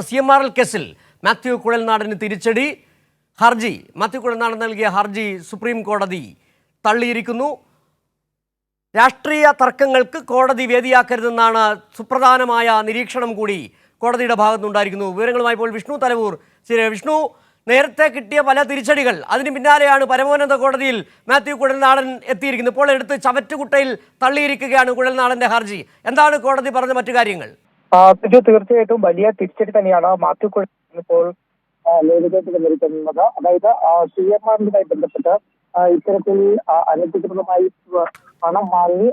CMRL കേസിൽ മാത്യു കുഴൽനാടന് തിരിച്ചടി. മാത്യു കുഴൽനാടൻ നൽകിയ ഹർജി സുപ്രീം കോടതി തള്ളിയിരിക്കുന്നു. രാഷ്ട്രീയ തർക്കങ്ങൾക്ക് കോടതി വേദിയാക്കരുതെന്നാണ് സുപ്രധാനമായ നിരീക്ഷണം കൂടി കോടതിയുടെ ഭാഗത്തുനിന്നുണ്ടായിരിക്കുന്നു. വിവരങ്ങളുമായി ഇപ്പോൾ വിഷ്ണു തലവൂർ. വിഷ്ണു, നേരത്തെ കിട്ടിയ പല തിരിച്ചടികൾ, അതിന് പിന്നാലെയാണ് പരമോന്നത കോടതിയിൽ മാത്യു കുഴൽനാടൻ എത്തിയിരിക്കുന്നത്. ഇപ്പോൾ എടുത്ത് ചവറ്റുകുട്ടയിൽ തള്ളിയിരിക്കുകയാണ് കുഴൽനാടന്റെ ഹർജി. എന്താണ് കോടതി പറഞ്ഞ മറ്റു കാര്യങ്ങൾ? തീർച്ചയായിട്ടും വലിയ തിരിച്ചടി തന്നെയാണ് മാത്യു കുഴൽനാടൻ ഇപ്പോൾ നേരിടേണ്ടി വന്നിരിക്കുന്നത്. അതായത് CMRലുമായി ബന്ധപ്പെട്ട് ഇത്തരത്തിൽ അനധികൃതമായി പണം വാങ്ങി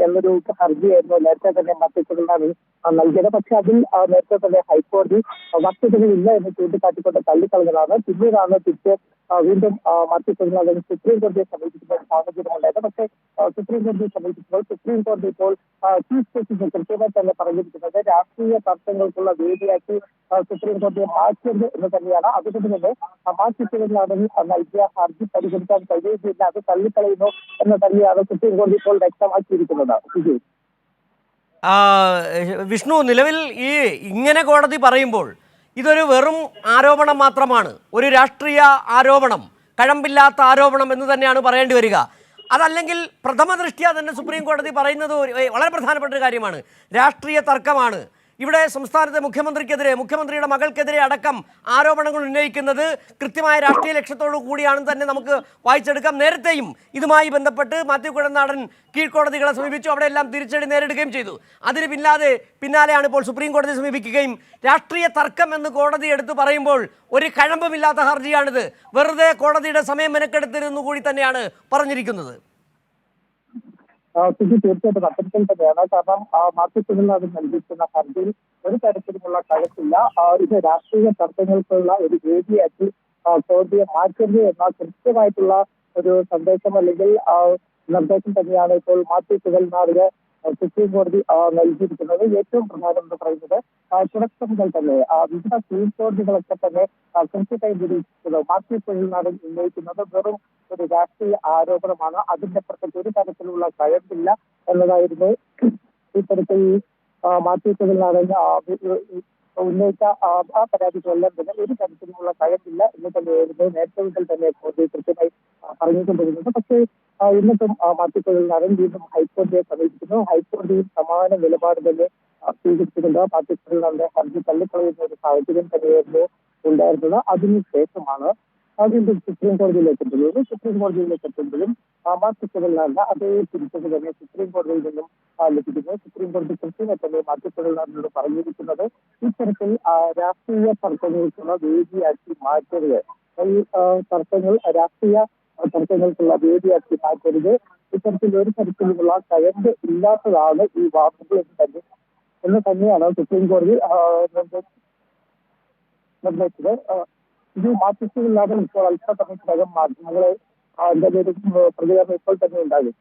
എന്നൊരു ഹർജിയായിരുന്നു നേരത്തെ തന്നെ മാത്യു കുഴൽനാടൻ നൽകിയത്. പക്ഷെ അതിൽ നേരത്തെ തന്നെ ഹൈക്കോടതി വസ്തുതകളില്ല എന്ന് ചൂണ്ടിക്കാട്ടിക്കൊണ്ട് തള്ളിക്കളഞ്ഞതാണ്. പിന്നീടാണ് തിരിച്ച് വീണ്ടും മാത്യു കുഴൽനാടൻ സുപ്രീം കോടതിയെ സമീപിക്കുന്ന ഒരു സാഹചര്യം ഉണ്ടായത്. പക്ഷേ സുപ്രീം കോടതിയെ സമീപിക്കുമ്പോൾ സുപ്രീം കോടതി ഇപ്പോൾ ചീഫ് ജസ്റ്റിസ് കൃത്യമായി തന്നെ പറഞ്ഞിരിക്കുന്നത് രാഷ്ട്രീയ തർക്കങ്ങൾക്കുള്ള വേദിയാക്കി സുപ്രീം കോടതിയെ മാറ്റരുത് എന്ന് തന്നെയാണ്. അതുകൊണ്ട് തന്നെ മാത്യു കുഴൽനാടൻ നൽകിയ ഹർജി പരിഗണിക്കാൻ കഴിയുകയില്ല, അത് തള്ളിക്കളയുന്നു എന്ന് തന്നെയാണ് സുപ്രീം കോടതി ഇപ്പോൾ വ്യക്തമാക്കിയിരിക്കുന്നത്. വിഷ്ണു, നിലവിൽ ഇങ്ങനെ കോടതി പറയുമ്പോൾ ഇതൊരു വെറും ആരോപണം മാത്രമാണ്, ഒരു രാഷ്ട്രീയ ആരോപണം, കഴമ്പില്ലാത്ത ആരോപണം എന്ന് തന്നെയാണ് പറയേണ്ടി വരിക. അതല്ലെങ്കിൽ പ്രഥമ ദൃഷ്ട്യാ തന്നെ സുപ്രീം കോടതി പറയുന്നത് വളരെ പ്രധാനപ്പെട്ട ഒരു കാര്യമാണ്, രാഷ്ട്രീയ തർക്കമാണ്. ഇവിടെ സംസ്ഥാനത്തെ മുഖ്യമന്ത്രിയുടെ മകൾക്കെതിരെ അടക്കം ആരോപണങ്ങൾ ഉന്നയിക്കുന്നത് കൃത്യമായ രാഷ്ട്രീയ ലക്ഷ്യത്തോടു കൂടിയാണെന്ന് തന്നെ നമുക്ക് വായിച്ചെടുക്കാം. നേരത്തെയും ഇതുമായി ബന്ധപ്പെട്ട് മാത്യു കുഴൽനാടൻ കീഴ്ക്കോടതികളെ സമീപിച്ചു, അവിടെ എല്ലാം തിരിച്ചടി നേരിടുകയും ചെയ്തു. അതിന് പിന്നാലെയാണ് ഇപ്പോൾ സുപ്രീം കോടതിയെ സമീപിക്കുകയും രാഷ്ട്രീയ തർക്കം എന്ന് കോടതി എടുത്തു പറയുമ്പോൾ ഒരു കഴമ്പുമില്ലാത്ത ഹർജിയാണിത്, വെറുതെ കോടതിയുടെ സമയം മെനക്കെടുത്തിരുന്നു കൂടി തന്നെയാണ് പറഞ്ഞിരിക്കുന്നത്. തീർച്ചയായിട്ടും അത്തരത്തിൽ തന്നെയാണ്. കാരണം മാത്യു കുഴൽനാടൻ നൽകിയിരിക്കുന്ന ഹർജിയിൽ ഒരു തരത്തിലുമുള്ള കഴപ്പില്ല. ഇത് രാഷ്ട്രീയ തർക്കങ്ങൾക്കുള്ള ഒരു വേദിയാക്കി കോടതിയെ മാറ്റരുത് എന്ന കൃത്യമായിട്ടുള്ള ഒരു സന്ദേശം അല്ലെങ്കിൽ നിർദ്ദേശം തന്നെയാണ് ഇപ്പോൾ മാത്യു കുഴൽനാടന് സുപ്രീം കോടതി നൽകിയിരിക്കുന്നത്. ഏറ്റവും പ്രധാനം എന്ന് പറയുന്നത് തുടക്കം മുതൽ തന്നെ വിവിധ കീഴ്ക്കോടതികളൊക്കെ തന്നെ കൃത്യമായി നിരീക്ഷിച്ചത് മാത്യു കുഴൽനാടൻ ഉന്നയിക്കുന്നത് വെറും ഒരു രാഷ്ട്രീയ ആരോപണമാണ്, അതിന്റെ പുറത്തേക്ക് ഒരു തരത്തിലുള്ള കഴമ്പില്ല എന്നതായിരുന്നു ഇത്തരത്തിൽ മാത്യു കുഴൽനാടൻ ഉന്നയിച്ച ആ പരാതികളെല്ലാം തന്നെ ഒരു തരത്തിലുമുള്ള കഴമ്പില്ല എന്ന് തന്നെയായിരുന്നു നേരത്തെ മുതൽ തന്നെ കോടതി കൃത്യമായി പറഞ്ഞുകൊണ്ടിരുന്നത്. പക്ഷേ ഇന്നിട്ടും മാത്യു കുഴൽനാടൻ വീണ്ടും ഹൈക്കോടതിയെ സമീപിക്കുന്നു. ഹൈക്കോടതിയിൽ സമാന നിലപാട് തന്നെ സ്വീകരിച്ചുകൊണ്ട് മാത്യു കുഴൽനാടന്റെ ഹർജി തള്ളിക്കളയുന്ന ഒരു സാഹചര്യം തന്നെയായിരുന്നു ഉണ്ടായിരുന്നത്. അതിനുശേഷമാണ് വീണ്ടും സുപ്രീം കോടതിയിലേക്ക് എത്തുന്നത്. സുപ്രീം കോടതിയിലേക്ക് എത്തുമ്പോഴും മാത്യു കുഴൽനാടന് അതേ തിരിച്ചടി തന്നെ സുപ്രീം കോടതിയിൽ നിന്നും ലഭിക്കുന്നു. സുപ്രീം കോടതി കൃത്യമായി തന്നെ മാത്യു കുഴൽനാടനോട് പറഞ്ഞിരിക്കുന്നത് ഇത്തരത്തിൽ രാഷ്ട്രീയ തർക്കങ്ങൾക്കുള്ള വേദിയാക്കി മാറ്റരുത്, ഈ തർക്കങ്ങൾ രാഷ്ട്രീയ തർക്കങ്ങൾക്കുള്ള വേദിയാക്കി മാറ്റരുത്, ഇത്തരത്തിൽ ഒരു തരത്തിലുമുള്ള കഴമ്പ് ഇല്ലാത്തതാണ് ഈ വാദങ്ങൾ എന്ന് തന്നെയാണ് സുപ്രീം കോടതി നിർദ്ദേശിച്ചത്. ഇത് മാത്യു കുഴൽനാടൻ ഇപ്പോൾ അല്പസമയത്തിനകം മാധ്യമങ്ങളെ എന്തായാലും പ്രതികരണം ഇപ്പോൾ തന്നെ ഉണ്ടാകും.